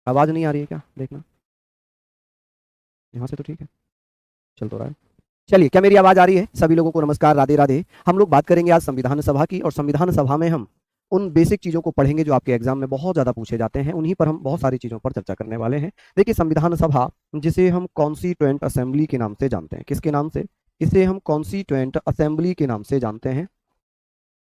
आवाज नहीं आ रही है क्या? देखना, यहाँ से तो ठीक है, चल तो रहा है। चलिए, क्या मेरी आवाज आ रही है? सभी लोगों को नमस्कार, राधे राधे। हम लोग बात करेंगे आज संविधान सभा की, और संविधान सभा में हम उन बेसिक चीजों को पढ़ेंगे जो आपके एग्जाम में बहुत ज्यादा पूछे जाते हैं। उन्हीं पर हम बहुत सारी चीजों पर चर्चा करने वाले हैं। देखिए, संविधान सभा, जिसे हम कॉन्स्टिट्यूएंट असेंबली के नाम से जानते हैं, किसके नाम से? इसे हम कॉन्स्टिट्यूएंट असेंबली के नाम से जानते हैं,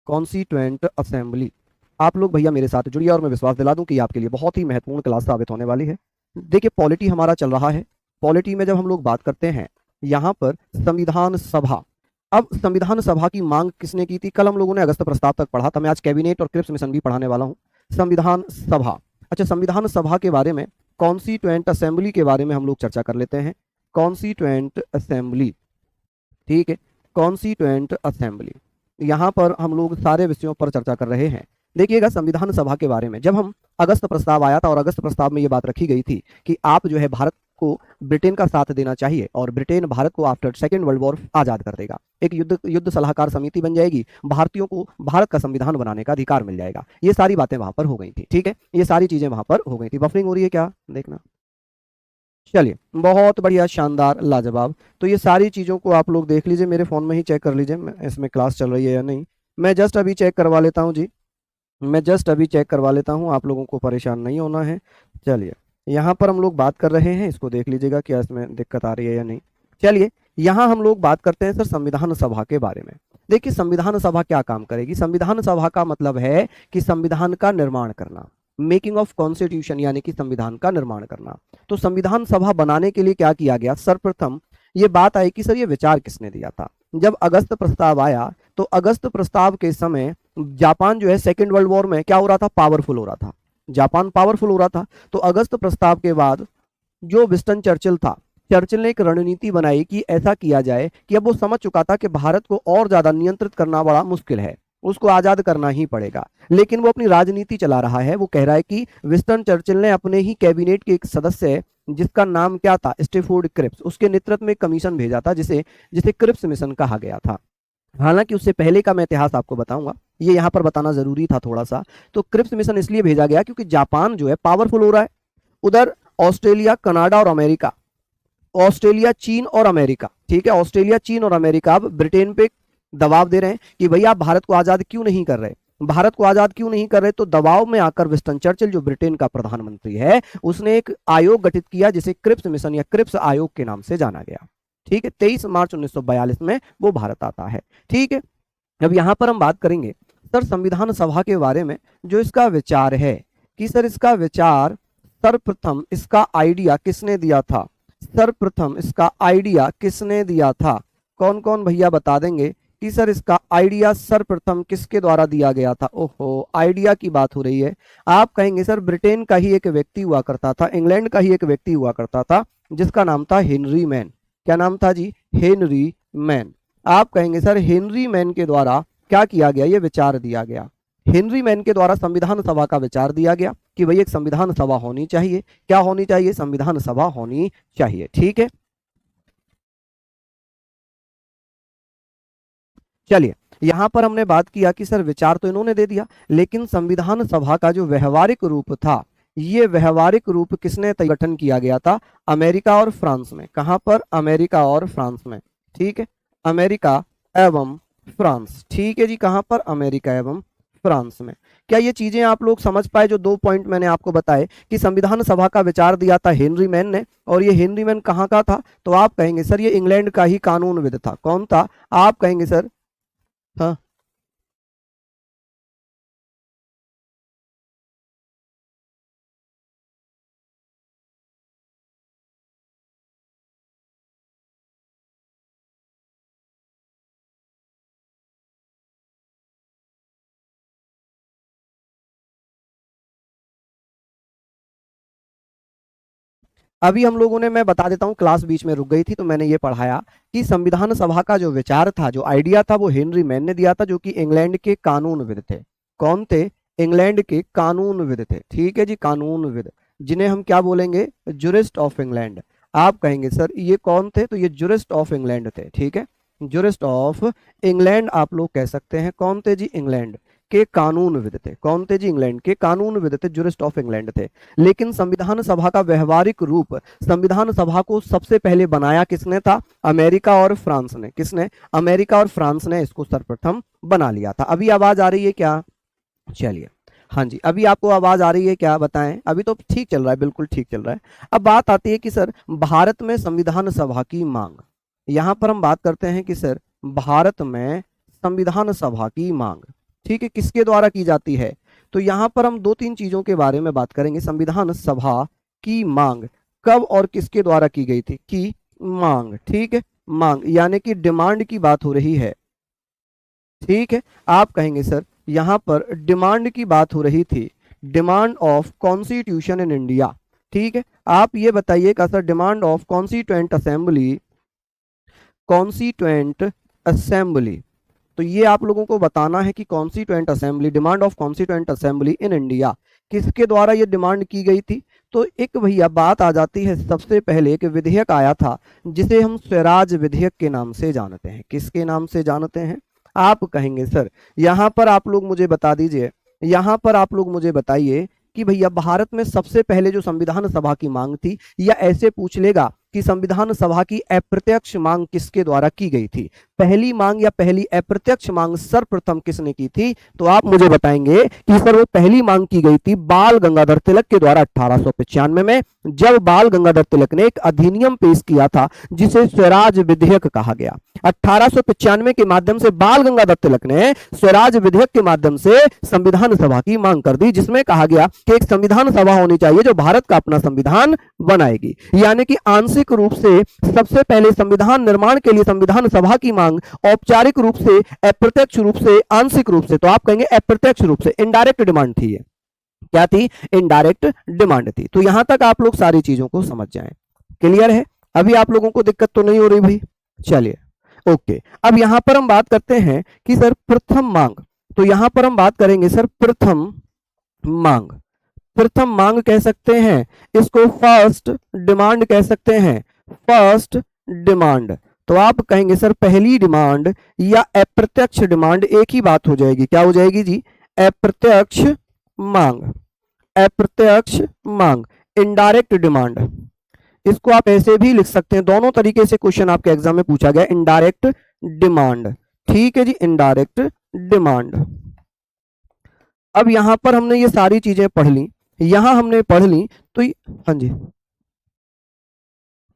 कॉन्स्टिट्यूएंट असेंबली। आप लोग भैया मेरे साथ जुड़िए, और मैं विश्वास दिला दूं कि ये आपके लिए बहुत ही महत्वपूर्ण क्लास साबित होने वाली है। देखिए, पॉलिटी हमारा चल रहा है। पॉलिटी में जब हम लोग बात करते हैं यहाँ पर संविधान सभा, अब संविधान सभा की मांग किसने की थी? कल हम लोगों ने अगस्त प्रस्ताव तक पढ़ा था, मैं आज कैबिनेट और क्रिप्स मिशन भी पढ़ाने वाला हूँ। संविधान सभा, अच्छा, संविधान सभा के बारे में, कॉन्स्टिट्यूएंट असेंबली के बारे में हम लोग चर्चा कर लेते हैं। कॉन्स्टिट्यूएंट असेंबली, ठीक है, कॉन्स्टिट्यूएंट असेंबली, यहाँ पर हम लोग सारे विषयों पर चर्चा कर रहे हैं। देखिएगा, संविधान सभा के बारे में जब हम अगस्त प्रस्ताव आया था, और अगस्त प्रस्ताव में ये बात रखी गई थी कि आप जो है भारत को ब्रिटेन का साथ देना चाहिए, और ब्रिटेन भारत को आफ्टर सेकेंड वर्ल्ड वॉर आजाद कर देगा। एक युद्ध सलाहकार समिति बन जाएगी, भारतीयों को भारत का संविधान बनाने का अधिकार मिल जाएगा। ये सारी बातें वहां पर हो गई थी, ठीक है, ये सारी चीजें वहां पर हो गई थी। बफरिंग हो रही है क्या? देखना। चलिए, बहुत बढ़िया, शानदार, लाजवाब। तो ये सारी चीज़ों को आप लोग देख लीजिए, मेरे फ़ोन में ही चेक कर लीजिए इसमें क्लास चल रही है या नहीं। मैं जस्ट अभी चेक करवा लेता हूँ जी, मैं जस्ट अभी चेक करवा लेता हूँ, आप लोगों को परेशान नहीं होना है। चलिए, यहाँ पर हम लोग बात कर रहे हैं, इसको देख लीजिएगा क्या इसमें दिक्कत आ रही है या नहीं। चलिए, यहाँ हम लोग बात करते हैं सर संविधान सभा के बारे में। देखिए, संविधान सभा क्या काम करेगी? संविधान सभा का मतलब है कि संविधान का निर्माण करना, मेकिंग ऑफ कॉन्स्टिट्यूशन, यानी कि संविधान का निर्माण करना। तो संविधान सभा बनाने के लिए क्या किया गया? सर्वप्रथम ये बात आई कि सर ये विचार किसने दिया था? जब अगस्त प्रस्ताव आया, तो अगस्त प्रस्ताव के समय जापान जो है सेकेंड वर्ल्ड वॉर में क्या हो रहा था? पावरफुल हो रहा था, जापान पावरफुल हो रहा था। तो अगस्त प्रस्ताव के बाद जो विंस्टन चर्चिल था, चर्चिल ने एक रणनीति बनाई कि ऐसा किया जाए कि अब वो समझ चुका था कि भारत को और ज्यादा नियंत्रित करना बड़ा मुश्किल है, उसको आजाद करना ही पड़ेगा। लेकिन वो अपनी राजनीति चला रहा है। वो कह रहा है कि विंस्टन चर्चिल ने अपने ही कैबिनेट के एक सदस्य, जिसका नाम क्या था? स्टैफोर्ड क्रिप्स, उसके नेतृत्व में एक कमीशन भेजा था, जिसे जिसे क्रिप्स मिशन कहा गया था। हालांकि उससे पहले का मैं इतिहास आपको बताऊंगा, ये यहाँ पर बताना जरूरी था थोड़ा सा। तो क्रिप्स मिशन इसलिए भेजा गया क्योंकि जापान जो है पावरफुल हो रहा है। उधर ऑस्ट्रेलिया, कनाडा और अमेरिका, ऑस्ट्रेलिया, चीन और अमेरिका, ठीक है, ऑस्ट्रेलिया, चीन और अमेरिका अब ब्रिटेन पे दबाव दे रहे हैं कि भैया आप भारत को आजाद क्यों नहीं कर रहे, भारत को आजाद क्यों नहीं कर रहे। तो दबाव में आकर विंस्टन चर्चिल, जो ब्रिटेन का प्रधानमंत्री है, उसने एक आयोग गठित किया, जिसे क्रिप्स मिशन या क्रिप्स आयोग के नाम से जाना गया। ठीक है, 23 मार्च 1942 में वो भारत आता है। ठीक है, अब यहां पर हम बात करेंगे सर संविधान सभा के बारे में। जो इसका विचार है कि सर इसका विचार, सर्वप्रथम इसका आइडिया किसने दिया था? सर्वप्रथम इसका आइडिया किसने दिया था? कौन कौन भैया बता देंगे कि सर इसका आइडिया सर्वप्रथम किसके द्वारा दिया गया था? ओहो, आइडिया की बात हो रही है। आप कहेंगे सर ब्रिटेन का ही एक व्यक्ति हुआ करता था, इंग्लैंड का ही एक व्यक्ति हुआ करता था, जिसका नाम था हेनरी मैन। क्या नाम था जी? Henry man. आप कहेंगे सर हेनरी मैन के द्वारा क्या किया गया? ये विचार दिया गया। हेनरी मैन के द्वारा संविधान सभा का विचार दिया गया कि भाई एक संविधान सभा होनी चाहिए। क्या होनी चाहिए? संविधान सभा होनी चाहिए। ठीक है, चलिए, यहां पर हमने बात किया कि सर विचार तो इन्होंने दे दिया, लेकिन संविधान सभा का जो व्यवहारिक रूप था, ये व्यवहारिक रूप किसने गठन किया गया था? अमेरिका और फ्रांस में। कहां पर? अमेरिका और फ्रांस में। ठीक है, अमेरिका एवं फ्रांस। ठीक है जी, कहां पर? अमेरिका एवं फ्रांस में। क्या ये चीजें आप लोग समझ पाए? जो दो पॉइंट मैंने आपको बताए कि संविधान सभा का विचार दिया था हेनरी मैन ने, और ये हेनरी मैन कहाँ का था? तो आप कहेंगे सर ये इंग्लैंड का ही कानूनविद था। कौन था? आप कहेंगे सर, हाँ, अभी हम लोगों ने, मैं बता देता हूँ, क्लास बीच में रुक गई थी तो मैंने ये पढ़ाया कि संविधान सभा का जो विचार था, जो आइडिया था, वो हेनरी मैन ने दिया था, जो कि इंग्लैंड के कानूनविद थे। कौन थे? इंग्लैंड के कानूनविद थे। ठीक है जी, कानूनविद, जिन्हें हम क्या बोलेंगे? Jurist of England. आप कहेंगे सर ये कौन थे? तो ये जुरिस्ट ऑफ इंग्लैंड थे। ठीक है, जुरिस्ट ऑफ इंग्लैंड आप लोग कह सकते हैं। कौन थे जी? इंग्लैंड के कानूनविद थे। कौन थे जी? इंग्लैंड के कानूनविद थे, ज्यूरिस्ट ऑफ इंग्लैंड थे। लेकिन संविधान सभा का व्यवहारिक रूप, संविधान सभा को सबसे पहले बनाया किसने था? अमेरिका और फ्रांस ने। किसने? अमेरिका और फ्रांस ने इसको सर्वप्रथम बना लिया था। अभी आवाज आ रही है क्या? चलिए, हाँ जी, अभी आपको आवाज आ रही है क्या? बताएं। अभी तो ठीक चल रहा है, बिल्कुल ठीक चल रहा है। अब बात आती है कि सर भारत में संविधान सभा की मांग, यहां पर हम बात करते हैं कि सर भारत में संविधान सभा की मांग, ठीक है, किसके द्वारा की जाती है? तो यहां पर हम दो तीन चीजों के बारे में बात करेंगे। संविधान सभा की मांग कब और किसके द्वारा की गई थी? की मांग, ठीक है, मांग यानी कि डिमांड की बात हो रही है, ठीक है। आप कहेंगे सर यहां पर डिमांड की बात हो रही थी, demand of constitution in India, ठीक है। आप ये बताइएगा sir demand of constituent assembly, constituent assembly, तो ये आप लोगों को बताना है कि constituent assembly, demand of constituent assembly in India, किसके द्वारा ये डिमांड की गई थी? तो एक भैया बात आ जाती है, सबसे पहले एक विधेयक आया था जिसे हम स्वराज विधेयक के नाम से जानते हैं। किसके नाम से जानते हैं? आप कहेंगे सर यहां पर आप लोग मुझे बता दीजिए, यहां पर आप लोग मुझे बताइए कि भैया भारत में सबसे पहले जो संविधान सभा की मांग थी, या ऐसे पूछ लेगा कि संविधान सभा की अप्रत्यक्ष मांग किसके द्वारा की गई थी? पहली मांग या पहली अप्रत्यक्ष मांग सर्वप्रथम किसने की थी? तो आप मुझे बताएंगे कि सर वो पहली मांग की गई थी बाल गंगाधर तिलक के द्वारा 1895 में, जब बाल गंगाधर तिलक ने एक अधिनियम पेश किया था जिसे स्वराज विधेयक कहा गया। 1895 के माध्यम से बाल गंगाधर तिलक ने स्वराज विधेयक के माध्यम से संविधान सभा की मांग कर दी, जिसमें कहा गया कि एक संविधान सभा होनी चाहिए जो भारत का अपना संविधान बनाएगी। यानी कि आंशिक रूप से सबसे पहले संविधान निर्माण के लिए संविधान सभा की मांग औपचारिक रूप से, अप्रत्यक्ष रूप से, आंशिक रूप से, तो आप कहेंगे अप्रत्यक्ष रूप से, इनडायरेक्ट डिमांड थी ये। क्या थी? इनडायरेक्ट डिमांड थी। तो यहां तक आप लोग सारी चीजों को समझ जाएं। क्लियर है? अभी आप लोगों को दिक्कत तो नहीं हो रही भाई? चलिए, ओके। अब यहां पर हम बात करते हैं कि सर प्रथम मांग, तो यहां पर हम बात करेंगे सर प्रथम मांग। प्रथम मांग कह सकते हैं इसको, फर्स्ट डिमांड कह सकते हैं, फर्स्ट डिमांड। तो आप कहेंगे सर पहली डिमांड या अप्रत्यक्ष डिमांड एक ही बात हो जाएगी। क्या हो जाएगी जी? अप्रत्यक्ष मांग, अप्रत्यक्ष मांग, इनडायरेक्ट डिमांड। इसको आप ऐसे भी लिख सकते हैं, दोनों तरीके से क्वेश्चन आपके एग्जाम में पूछा गया, इनडायरेक्ट डिमांड, ठीक है जी, इनडायरेक्ट डिमांड। अब यहां पर हमने ये सारी चीजें पढ़ ली, यहां हमने पढ़ ली, तो हाँ जी,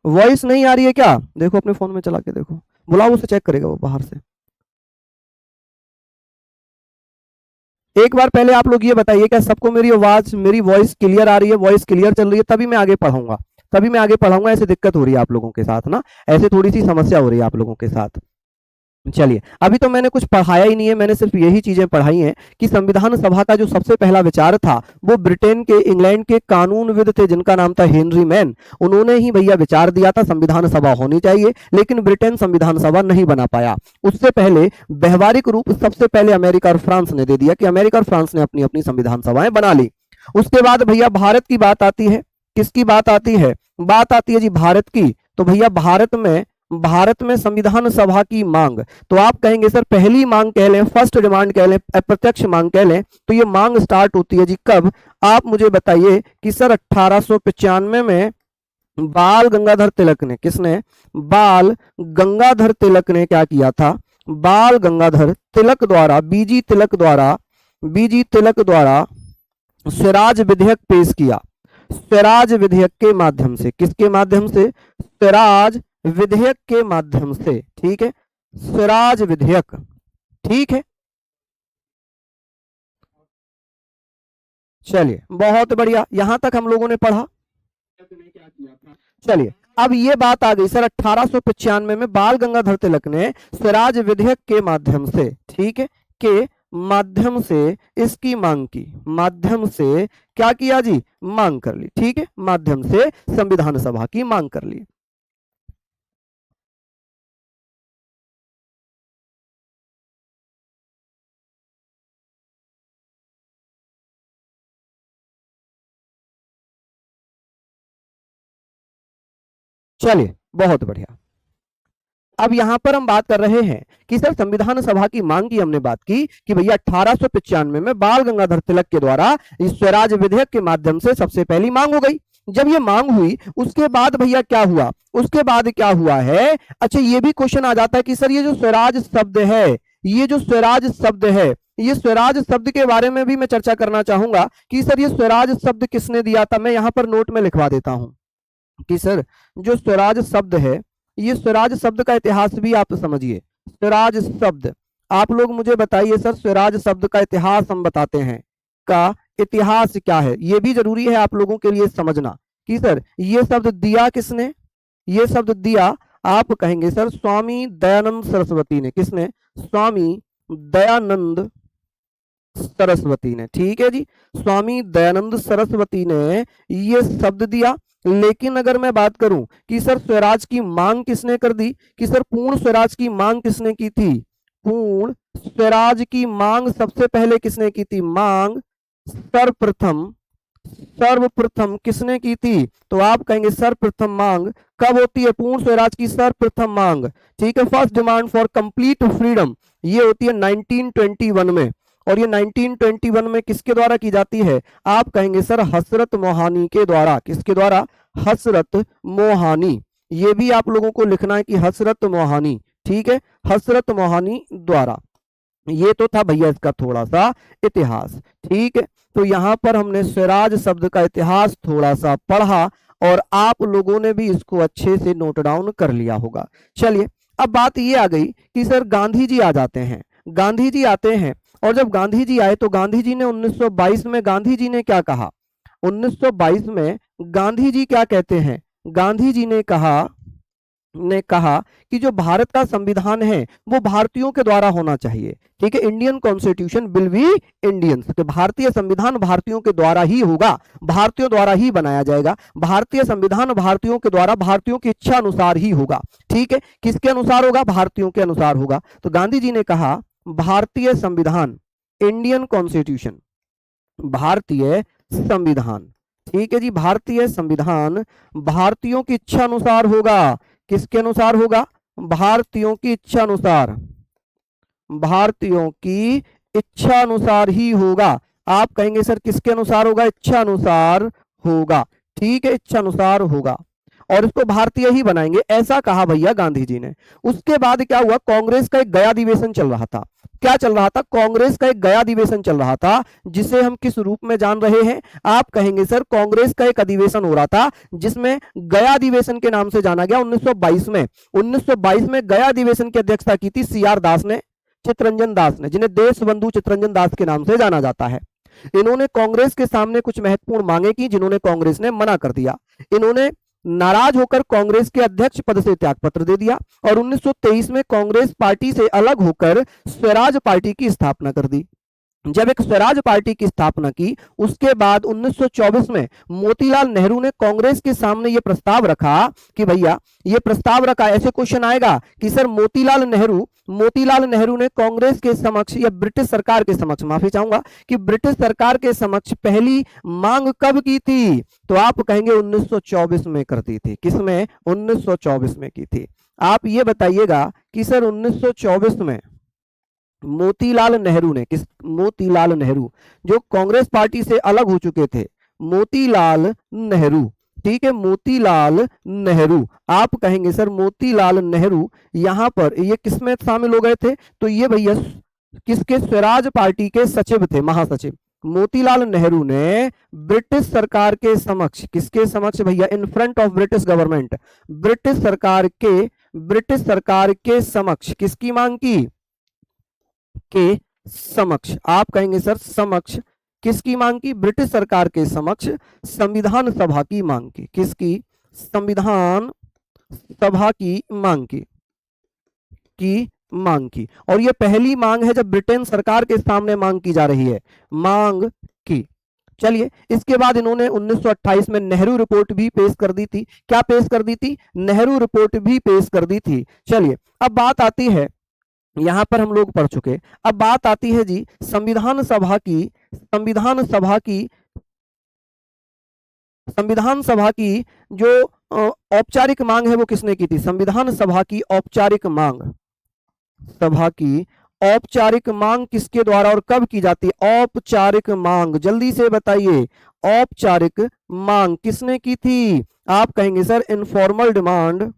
वॉइस नहीं आ रही है क्या? देखो अपने फोन में चला के देखो, बुलाओ उसे, चेक करेगा वो बाहर से। एक बार पहले आप लोग ये बताइए क्या सबको मेरी आवाज, मेरी वॉइस क्लियर आ रही है? वॉइस क्लियर चल रही है तभी मैं आगे पढ़ाऊंगा, तभी मैं आगे पढ़ाऊंगा। ऐसे दिक्कत हो रही है आप लोगों के साथ ना, ऐसे थोड़ी सी समस्या हो रही है आप लोगों के साथ। चलिए, अभी तो मैंने कुछ पढ़ाया ही नहीं है, मैंने सिर्फ यही चीजें पढ़ाई हैं कि संविधान सभा का जो सबसे पहला विचार था वो ब्रिटेन के, इंग्लैंड के कानूनविद थे जिनका नाम था हेनरी मैन, उन्होंने ही भैया विचार दिया था संविधान सभा होनी चाहिए, लेकिन ब्रिटेन संविधान सभा नहीं बना पाया। उससे पहले व्यवहारिक रूप सबसे पहले अमेरिका और फ्रांस ने दे दिया कि अमेरिका और फ्रांस ने अपनी अपनी संविधान सभाएं बना ली। उसके बाद भैया भारत की बात आती है, किसकी बात आती है? बात आती है जी भारत की। तो भैया भारत में संविधान सभा की मांग, तो आप कहेंगे सर पहली मांग कह लें, फर्स्ट डिमांड कह लें, अप्रत्यक्ष मांग कह लें, तो ये मांग स्टार्ट होती है जी कब? आप मुझे बताइए कि सर 1895 में बाल गंगाधर तिलक ने, किसने? बाल गंगाधर तिलक ने क्या किया था? बाल गंगाधर तिलक द्वारा, बीजी तिलक द्वारा स्वराज विधेयक पेश किया। स्वराज विधेयक के माध्यम से, किसके माध्यम से? स्वराज विधेयक के माध्यम से, ठीक है, स्वराज विधेयक, ठीक है। चलिए, बहुत बढ़िया, यहां तक हम लोगों ने पढ़ा। चलिए, अब ये बात आ गई सर 1895 में बाल गंगाधर तिलक ने स्वराज विधेयक के माध्यम से, ठीक है, के माध्यम से इसकी मांग की, माध्यम से क्या किया जी? मांग कर ली, ठीक है, माध्यम से संविधान सभा की मांग कर ली। चलिए, बहुत बढ़िया। अब यहां पर हम बात कर रहे हैं कि सर संविधान सभा की मांग की हमने बात की कि भैया 1895 में बाल गंगाधर तिलक के द्वारा इस स्वराज विधेयक के माध्यम से सबसे पहली मांग हो गई। जब ये मांग हुई उसके बाद भैया क्या हुआ, उसके बाद क्या हुआ है, अच्छा ये भी क्वेश्चन आ जाता है कि सर ये जो स्वराज शब्द है, ये जो स्वराज शब्द है, ये स्वराज शब्द के बारे में भी मैं चर्चा करना चाहूंगा कि सर ये स्वराज शब्द किसने दिया था। मैं यहां पर नोट में लिखवा देता हूं कि सर जो स्वराज शब्द है, ये स्वराज शब्द का इतिहास भी आप समझिए। स्वराज शब्द आप लोग मुझे बताइए सर, स्वराज शब्द का इतिहास हम बताते हैं, का इतिहास क्या है, ये भी जरूरी है आप लोगों के लिए समझना कि सर ये शब्द दिया किसने, ये शब्द दिया आप कहेंगे सर स्वामी दयानंद सरस्वती ने। किसने? स्वामी दयानंद सरस्वती ने। ठीक है जी, स्वामी दयानंद सरस्वती ने ये शब्द दिया। लेकिन अगर मैं बात करूं कि सर स्वराज की मांग किसने कर दी, कि सर पूर्ण स्वराज की मांग किसने की थी, पूर्ण स्वराज की मांग सबसे पहले किसने की थी, मांग सर्वप्रथम, सर्वप्रथम किसने की थी, तो आप कहेंगे सर्वप्रथम मांग कब होती है, पूर्ण स्वराज की सर्वप्रथम मांग, ठीक है, first demand for complete freedom, ये होती है 1921 में। और ये 1921 में किसके द्वारा की जाती है, आप कहेंगे सर हसरत मोहानी के द्वारा। किसके द्वारा? हसरत मोहानी। ये भी आप लोगों को लिखना है कि हसरत मोहानी, ठीक है, हसरत मोहानी द्वारा। ये तो था भैया इसका थोड़ा सा इतिहास, ठीक है। तो यहां पर हमने स्वराज शब्द का इतिहास थोड़ा सा पढ़ा और आप लोगों ने भी इसको अच्छे से नोट डाउन कर लिया होगा। चलिए अब बात ये आ गई कि सर गांधी जी आ जाते हैं, गांधी जी आते हैं, और जब गांधी जी आए तो गांधी जी ने 1922 में गांधी जी ने क्या कहा, 1922 में गांधी जी क्या कहते हैं, गांधी जी ने कहा कि जो भारत का संविधान है वो भारतीयों के द्वारा होना चाहिए, ठीक है, Indian constitution will be Indians, तो भारतीय संविधान भारतीयों के द्वारा ही होगा, भारतीयों द्वारा ही बनाया जाएगा, भारतीय संविधान भारतीयों के द्वारा भारतीयों की इच्छा अनुसार ही होगा, ठीक है, किसके अनुसार होगा, भारतीयों के अनुसार होगा। तो गांधी जी ने कहा भारतीय संविधान, इंडियन कॉन्स्टिट्यूशन, भारतीय संविधान, ठीक है जी, भारतीय संविधान भारतीयों की इच्छा अनुसार होगा। किसके अनुसार होगा? भारतीयों की इच्छा अनुसार, भारतीयों की इच्छा अनुसार ही होगा। आप कहेंगे सर किसके अनुसार होगा? इच्छा अनुसार होगा, ठीक है, इच्छा अनुसार होगा, और इसको भारतीय ही बनाएंगे, ऐसा कहा भैया गांधी जी ने। उसके बाद क्या हुआ, कांग्रेस का एक गया अधिवेशन चल रहा था। क्या चल रहा था? कांग्रेस का एक गया अधिवेशन चल रहा था, जिसे हम किस रूप में जान रहे हैं? आप कहेंगे सर कांग्रेस का एक अधिवेशन हो रहा था जिसमें गया अधिवेशन के नाम से जाना गया 1922 में। 1922 में गया अधिवेशन की अध्यक्षता की थी CR दास ने, चित्तरंजन दास ने, जिन्हें देश बंधु चित्तरंजन दास के नाम से जाना जाता है। इन्होंने कांग्रेस के सामने कुछ महत्वपूर्ण मांगे की जिन्होंने कांग्रेस ने मना कर दिया। इन्होंने नाराज होकर कांग्रेस के अध्यक्ष पद से त्यागपत्र दे दिया और 1923 में कांग्रेस पार्टी से अलग होकर स्वराज पार्टी की स्थापना कर दी। जब एक स्वराज पार्टी की स्थापना की उसके बाद 1924 में मोतीलाल नेहरू ने कांग्रेस के सामने यह प्रस्ताव रखा कि भैया, ये प्रस्ताव रखा, ऐसे क्वेश्चन आएगा कि सर मोतीलाल नेहरू ने कांग्रेस के समक्ष या ब्रिटिश सरकार के समक्ष, माफी चाहूंगा, कि ब्रिटिश सरकार के समक्ष पहली मांग कब की थी? तो आप कहेंगे 1924 में कर दी थी। किसमें? 1924 में की थी। आप ये बताइएगा कि सर 1924 में मोतीलाल नेहरू ने, मोतीलाल नेहरू जो कांग्रेस पार्टी से अलग हो चुके थे, मोतीलाल नेहरू, ठीक है, मोतीलाल नेहरू, आप कहेंगे सर मोतीलाल नेहरू यहां पर ये किसमें शामिल हो गए थे? तो ये भैया किसके? स्वराज पार्टी के सचिव थे, महासचिव। मोतीलाल नेहरू ने ब्रिटिश सरकार के समक्ष, किसके समक्ष भैया? In front of British government, British सरकार के समक्ष किसकी मांग की? के समक्ष, आप कहेंगे सर समक्ष, किसकी मांग की? ब्रिटिश सरकार के समक्ष संविधान सभा की मांग की। किसकी? संविधान सभा की मांग की मांग की। और यह पहली मांग है जब ब्रिटेन सरकार के सामने मांग की जा रही है, मांग की। चलिए इसके बाद इन्होंने 1928 में नेहरू रिपोर्ट भी पेश कर दी थी। क्या पेश कर दी थी? नेहरू रिपोर्ट भी पेश कर दी थी। चलिए अब बात आती है, यहां पर हम लोग पढ़ चुके, अब बात आती है जी संविधान सभा की जो औपचारिक मांग है वो किसने की थी? संविधान सभा की औपचारिक मांग, सभा की औपचारिक मांग किसके द्वारा और कब की जाती है? औपचारिक मांग, जल्दी से बताइए, औपचारिक मांग किसने की थी? आप कहेंगे सर इनफॉर्मल डिमांड,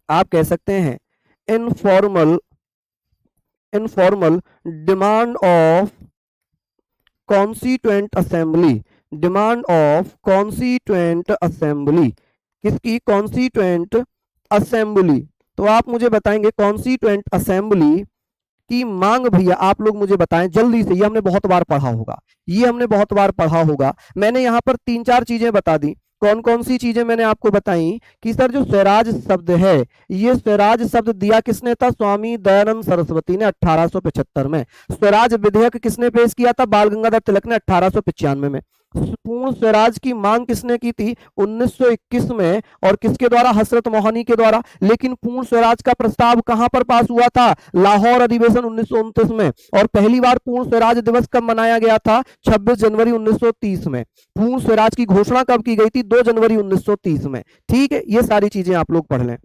आप कह सकते हैं informal, informal demand of constituent assembly, demand of constituent assembly, किसकी? Constituent assembly. तो आप मुझे बताएंगे कॉन्स्टिट्यूएंट असेंबली की मांग, भैया आप लोग मुझे बताएं जल्दी से, ये हमने बहुत बार पढ़ा होगा, ये हमने बहुत बार पढ़ा होगा। मैंने यहाँ पर 3-4 चीजें बता दी। कौन कौन सी चीजें मैंने आपको बताई? कि सर जो स्वराज शब्द है, ये स्वराज शब्द दिया किसने था? स्वामी दयानंद सरस्वती ने 1875 में। स्वराज विधेयक किसने पेश किया था? बाल गंगाधर तिलक ने 1895 में। पूर्ण स्वराज की मांग किसने की थी? 1921 में। और किसके द्वारा? हसरत मोहनी के द्वारा। लेकिन पूर्ण स्वराज का प्रस्ताव कहां पर पास हुआ था? लाहौर अधिवेशन 1929 में। और पहली बार पूर्ण स्वराज दिवस कब मनाया गया था? 26 जनवरी 1930 में। पूर्ण स्वराज की घोषणा कब की गई थी? 2 जनवरी 1930 में। ठीक है, ये सारी चीजें आप लोग पढ़ लें।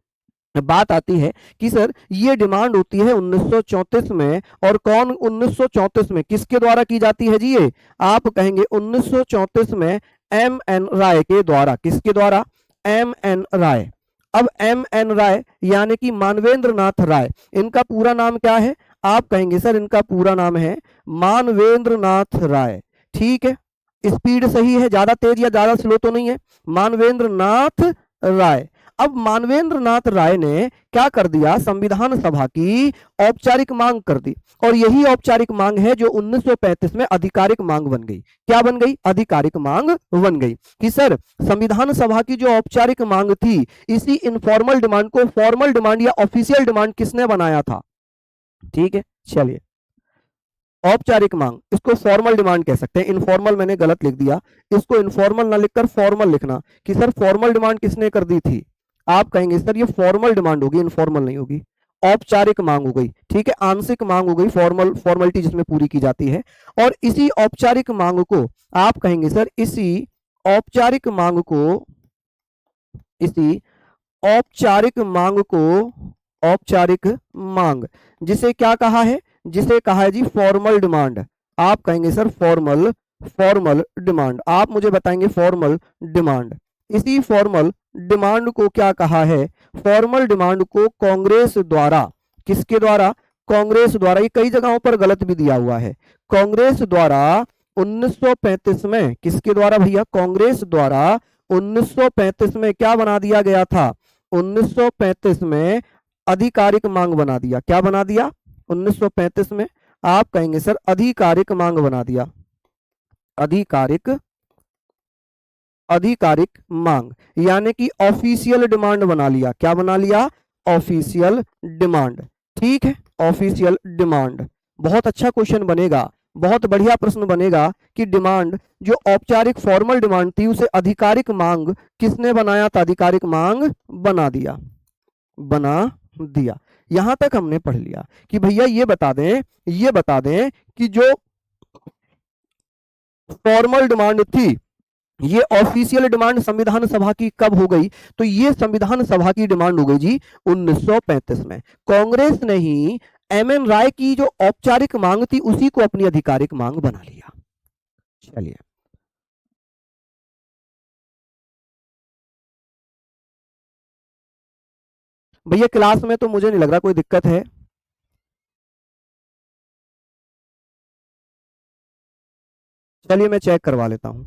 बात आती है कि सर ये डिमांड होती है 1934 में, और कौन 1934 में किसके द्वारा की जाती है जी? ये आप कहेंगे 1934 में एम एन राय के द्वारा। किसके द्वारा? एम एन राय। अब एम एन राय यानी कि मानवेंद्र नाथ राय, इनका पूरा नाम क्या है? आप कहेंगे सर इनका पूरा नाम है मानवेंद्र नाथ राय। ठीक है, स्पीड सही है, ज्यादा तेज या ज्यादा स्लो तो नहीं है, मानवेंद्र नाथ राय। अब मानवेंद्र नाथ राय ने क्या कर दिया? संविधान सभा की औपचारिक मांग कर दी, और यही औपचारिक मांग है जो 1935 में आधिकारिक मांग बन गई। क्या बन गई? आधिकारिक मांग बन गई। कि सर संविधान सभा की जो औपचारिक मांग थी, इसी इनफॉर्मल डिमांड को फॉर्मल डिमांड या ऑफिशियल डिमांड किसने बनाया था? ठीक है, चलिए, औपचारिक मांग, इसको फॉर्मल डिमांड कह सकते हैं। इनफॉर्मल मैंने गलत लिख दिया, इसको इनफॉर्मल ना लिखकर फॉर्मल लिखना। कि सर फॉर्मल डिमांड किसने कर दी थी? आप कहेंगे सर ये फॉर्मल डिमांड होगी, इनफॉर्मल नहीं होगी, औपचारिक मांग हो गई। ठीक है, आंशिक मांग हो गई, फॉर्मल फॉर्मेलिटी जिसमें पूरी की जाती है। और इसी औपचारिक मांग को आप कहेंगे सर, इसी औपचारिक मांग को, इसी औपचारिक मांग को, औपचारिक मांग जिसे क्या कहा है? जिसे कहा है जी फॉर्मल डिमांड। आप कहेंगे सर फॉर्मल, फॉर्मल डिमांड। आप मुझे बताएंगे फॉर्मल डिमांड। इसी फॉर्मल डिमांड को क्या कहा है? फॉर्मल डिमांड को कांग्रेस द्वारा, किसके द्वारा? कांग्रेस द्वारा। ये कई जगहों पर गलत भी दिया हुआ है। कांग्रेस द्वारा 1935 में, किसके द्वारा भैया? कांग्रेस द्वारा 1935 में क्या बना दिया गया था? 1935 में आधिकारिक मांग बना दिया। क्या बना दिया? 1935 में आप कहेंगे सर आधिकारिक मांग बना दिया। आधिकारिक, आधिकारिक मांग यानी कि ऑफिशियल डिमांड बना लिया। क्या बना लिया? Official demand. ठीक है, ऑफिशियल डिमांड। बहुत अच्छा क्वेश्चन बनेगा, बहुत बढ़िया प्रश्न बनेगा कि डिमांड जो औपचारिक फॉर्मल डिमांड थी उसे आधिकारिक मांग किसने बनाया था? आधिकारिक मांग बना दिया, बना दिया। यहां तक हमने पढ़ लिया कि भैया ये बता दें, ये बता दें कि जो फॉर्मल डिमांड थी, ये ऑफिशियल डिमांड संविधान सभा की कब हो गई? तो ये संविधान सभा की डिमांड हो गई जी 1935 में। कांग्रेस ने ही एम एन राय की जो औपचारिक मांग थी उसी को अपनी आधिकारिक मांग बना लिया। चलिए, भैया क्लास में तो मुझे नहीं लग रहा कोई दिक्कत है। चलिए मैं चेक करवा लेता हूं।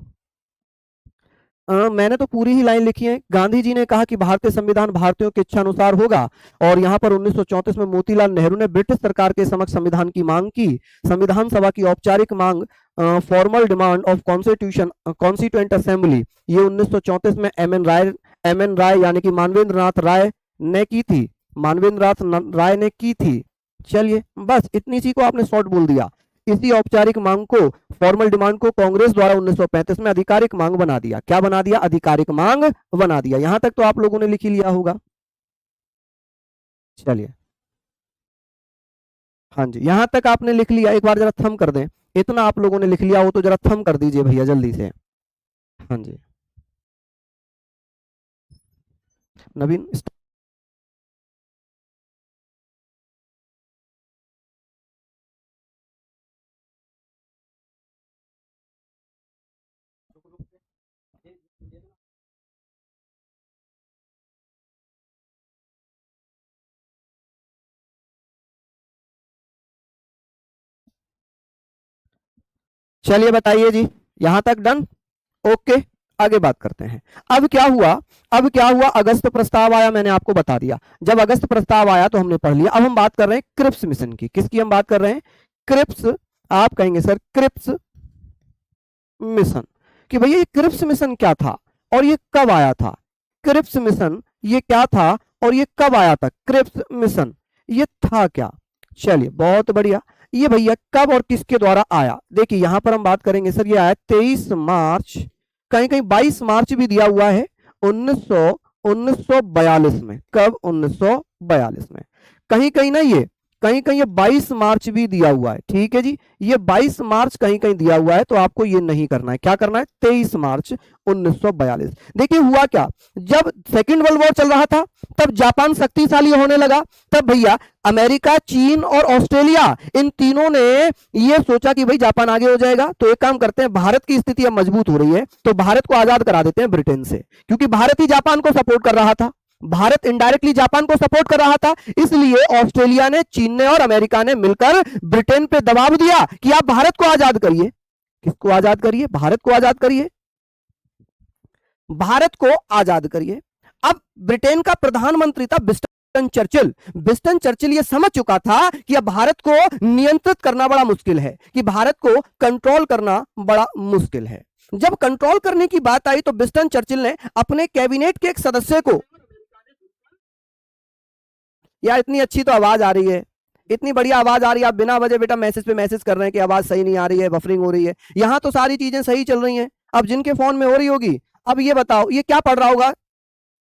मैंने तो पूरी ही लाइन लिखी है। गांधी जी ने कहा कि भारतीय संविधान भारतीयों की इच्छा अनुसार होगा, और यहाँ पर 1934 में मोतीलाल नेहरू ने ब्रिटिश सरकार के समक्ष संविधान की मांग की। संविधान सभा की औपचारिक मांग formal demand of constitution constituent assembly, ये 1934 में एम एन राय यानी कि मानवेंद्र नाथ राय ने की थी। मानवेंद्र नाथ राय ने की थी। चलिए बस इतनी सी को आपने शॉर्ट बोल दिया। इसी औपचारिक मांग को, फॉर्मल डिमांड को कांग्रेस द्वारा 1935 में आधिकारिक मांग बना दिया। क्या बना दिया? आधिकारिक मांग बना दिया। यहां तक तो आप लोगों ने लिख ही लिया होगा। चलिए, हाँ जी, यहां तक आपने लिख लिया। एक बार जरा थम कर दें, इतना आप लोगों ने लिख लिया हो तो जरा थम कर दीजिए भैया जल्दी से। हाँ जी, नवीन। चलिए बताइए जी, यहां तक डन। ओके, आगे बात करते हैं। अब क्या हुआ, अब क्या हुआ, अगस्त प्रस्ताव आया, मैंने आपको बता दिया। जब अगस्त प्रस्ताव आया तो हमने पढ़ लिया। अब हम बात कर रहे हैं क्रिप्स मिशन की। किसकी हम बात कर रहे हैं? क्रिप्स। आप कहेंगे सर क्रिप्स मिशन, कि भैया ये क्रिप्स मिशन क्या था और ये कब आया था? क्रिप्स मिशन ये क्या था और ये कब आया था? क्रिप्स मिशन ये था क्या? चलिए बहुत बढ़िया। ये भैया कब और किसके द्वारा आया? देखिए यहां पर हम बात करेंगे सर, ये आया 23 मार्च, कहीं कहीं 22 मार्च भी दिया हुआ है, 1942 में। कब? 1942 में। कहीं कहीं ना ये, कहीं कहीं ये 22 मार्च भी दिया हुआ है। ठीक है जी, ये 22 मार्च कहीं कहीं दिया हुआ है, तो आपको ये नहीं करना है। क्या करना है? 23 मार्च 1942। देखिए हुआ क्या, जब सेकेंड वर्ल्ड वॉर चल रहा था, तब जापान शक्तिशाली होने लगा। तब भैया अमेरिका, चीन और ऑस्ट्रेलिया, इन तीनों ने ये सोचा कि भाई जापान आगे हो जाएगा, तो एक काम करते हैं, भारत की स्थिति अब मजबूत हो रही है, तो भारत को आजाद करा देते हैं ब्रिटेन से। क्योंकि भारत ही जापान को सपोर्ट कर रहा था, भारत इनडायरेक्टली जापान को सपोर्ट कर रहा था, इसलिए ऑस्ट्रेलिया ने, चीन ने और अमेरिका ने मिलकर ब्रिटेन पे दबाव दिया कि आप भारत को आजाद करिए। किसको आजाद करिए? भारत को आजाद करिए, भारत को आजाद करिए। अब ब्रिटेन का प्रधानमंत्री था विंस्टन चर्चिल। विंस्टन चर्चिल ये समझ चुका था कि अब भारत को नियंत्रित करना बड़ा मुश्किल है, कि भारत को कंट्रोल करना बड़ा मुश्किल है। जब कंट्रोल करने की बात आई तो विंस्टन चर्चिल ने अपने कैबिनेट के एक सदस्य को, यार इतनी अच्छी तो आवाज आ रही है, इतनी बढ़िया आवाज आ रही है, आप बिना वजह बेटा मैसेज पे मैसेज कर रहे हैं कि आवाज सही नहीं आ रही है, बफरिंग हो रही है। यहां तो सारी चीजें सही चल रही हैं, अब जिनके फोन में हो रही होगी। अब ये बताओ ये क्या पढ़ रहा होगा,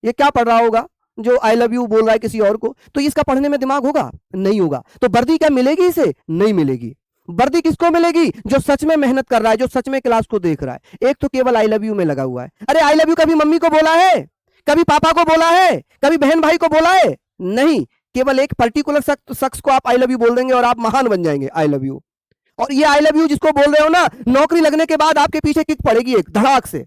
ये क्या पढ़ रहा होगा जो आई लव यू बोल रहा है किसी और को? तो इसका पढ़ने में दिमाग होगा? नहीं होगा। तो वर्दी क्या मिलेगी इसे? नहीं मिलेगी। वर्दी किसको मिलेगी? जो सच में मेहनत कर रहा है, जो सच में क्लास को देख रहा है। एक तो केवल आई लव यू में लगा हुआ है। अरे आई लव यू कभी मम्मी को बोला है? कभी पापा को बोला है? कभी बहन भाई को बोला है? नहीं। केवल एक पर्टिकुलर शख्स को आप आई लव यू बोल देंगे और आप महान बन जाएंगे। आई लव यू, और ये आई लव यू जिसको बोल रहे हो ना, नौकरी लगने के बाद आपके पीछे किक पड़ेगी एक धड़ाक से।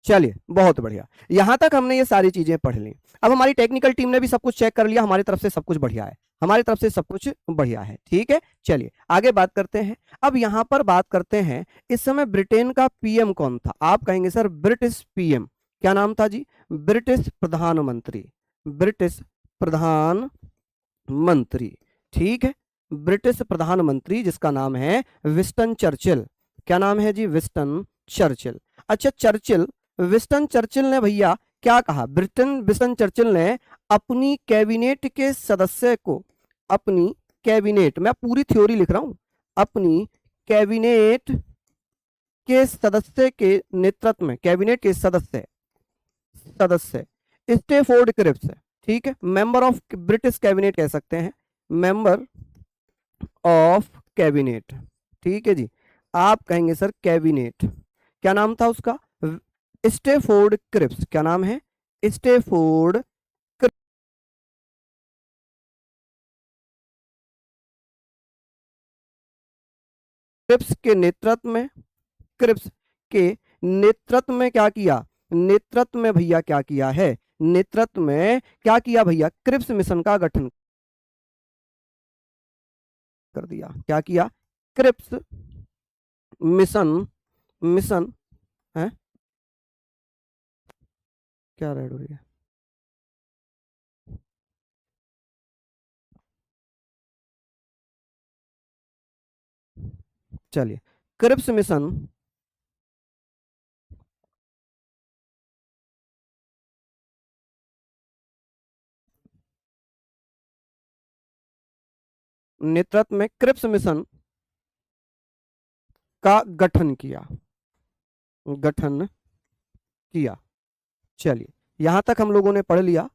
चलिए बहुत बढ़िया, यहां तक हमने ये सारी चीजें पढ़ ली। अब हमारी टेक्निकल टीम ने भी सब कुछ चेक कर लिया, हमारी तरफ से सब कुछ बढ़िया है, हमारी तरफ से सब कुछ बढ़िया है। ठीक है, चलिए आगे बात करते हैं। अब यहां पर बात करते हैं, इस समय ब्रिटेन का पीएम कौन था? आप कहेंगे सर ब्रिटिश पीएम। क्या नाम था जी? ब्रिटिश प्रधानमंत्री, ब्रिटिश प्रधानमंत्री। ठीक है, ब्रिटिश प्रधानमंत्री जिसका नाम है विंस्टन चर्चिल। क्या नाम है जी? Winston Churchill. अच्छा, चर्चिल, विंस्टन चर्चिल ने भैया क्या कहा? ब्रिटेन, विंस्टन चर्चिल ने अपनी कैबिनेट के सदस्य को, अपनी कैबिनेट, मैं पूरी थ्योरी लिख रहा हूं, अपनी कैबिनेट के सदस्य के नेतृत्व में, कैबिनेट के सदस्य, सदस्य स्टेफोर्ड क्रिप्स, ठीक है, मेंबर ऑफ ब्रिटिश कैबिनेट कह सकते हैं, मेंबर ऑफ कैबिनेट। ठीक है जी, आप कहेंगे सर कैबिनेट, क्या नाम था उसका? Stafford Cripps. क्या नाम है? स्टेफोर्ड क्रिप्स के नेतृत्व में, क्रिप्स के नेतृत्व में क्या किया? नेतृत्व में भैया क्या किया है? नेतृत्व में क्या किया भैया? क्रिप्स मिशन का गठन कर दिया। क्या किया? क्रिप्स मिशन, मिशन है, क्या रेड हो रही है? चलिए, क्रिप्स मिशन, नेतृत्व में क्रिप्स मिशन का गठन किया, गठन किया। चलिए यहां तक हम लोगों ने पढ़ लिया।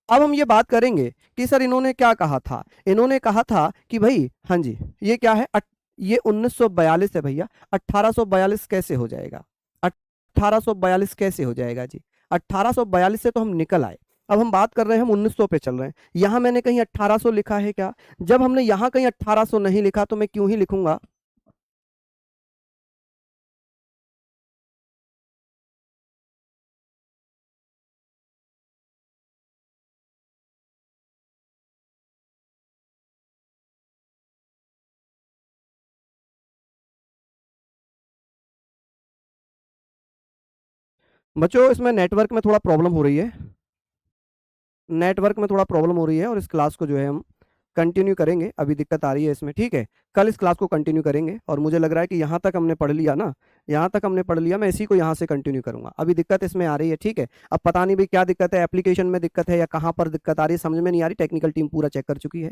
अब हम ये बात करेंगे कि सर इन्होंने क्या कहा था। इन्होंने कहा था कि भाई हाँ जी ये क्या है, ये 1942 है भैया। 1842 कैसे हो जाएगा, 1842 कैसे हो जाएगा जी। 1842 से तो हम निकल आए, अब हम बात कर रहे हैं, हम 1900 पे चल रहे हैं। यहां मैंने कहीं 1800 लिखा है क्या? जब हमने यहां कहीं 1800 नहीं लिखा तो मैं क्यों ही लिखूंगा। बच्चों इसमें नेटवर्क में थोड़ा प्रॉब्लम हो रही है, नेटवर्क में थोड़ा प्रॉब्लम हो रही है, और इस क्लास को जो है हम कंटिन्यू करेंगे। अभी दिक्कत आ रही है इसमें, ठीक है। कल इस क्लास को कंटिन्यू करेंगे, और मुझे लग रहा है कि यहाँ तक हमने पढ़ लिया ना, यहाँ तक हमने पढ़ लिया, मैं इसी को यहाँ से कंटिन्यू करूंगा। अभी दिक्कत इसमें आ रही है, ठीक है। अब पता नहीं भाई क्या दिक्कत है, एप्लीकेशन में दिक्कत है या कहाँ पर दिक्कत आ रही है, समझ में नहीं आ रही। टेक्निकल टीम पूरा चेक कर चुकी है,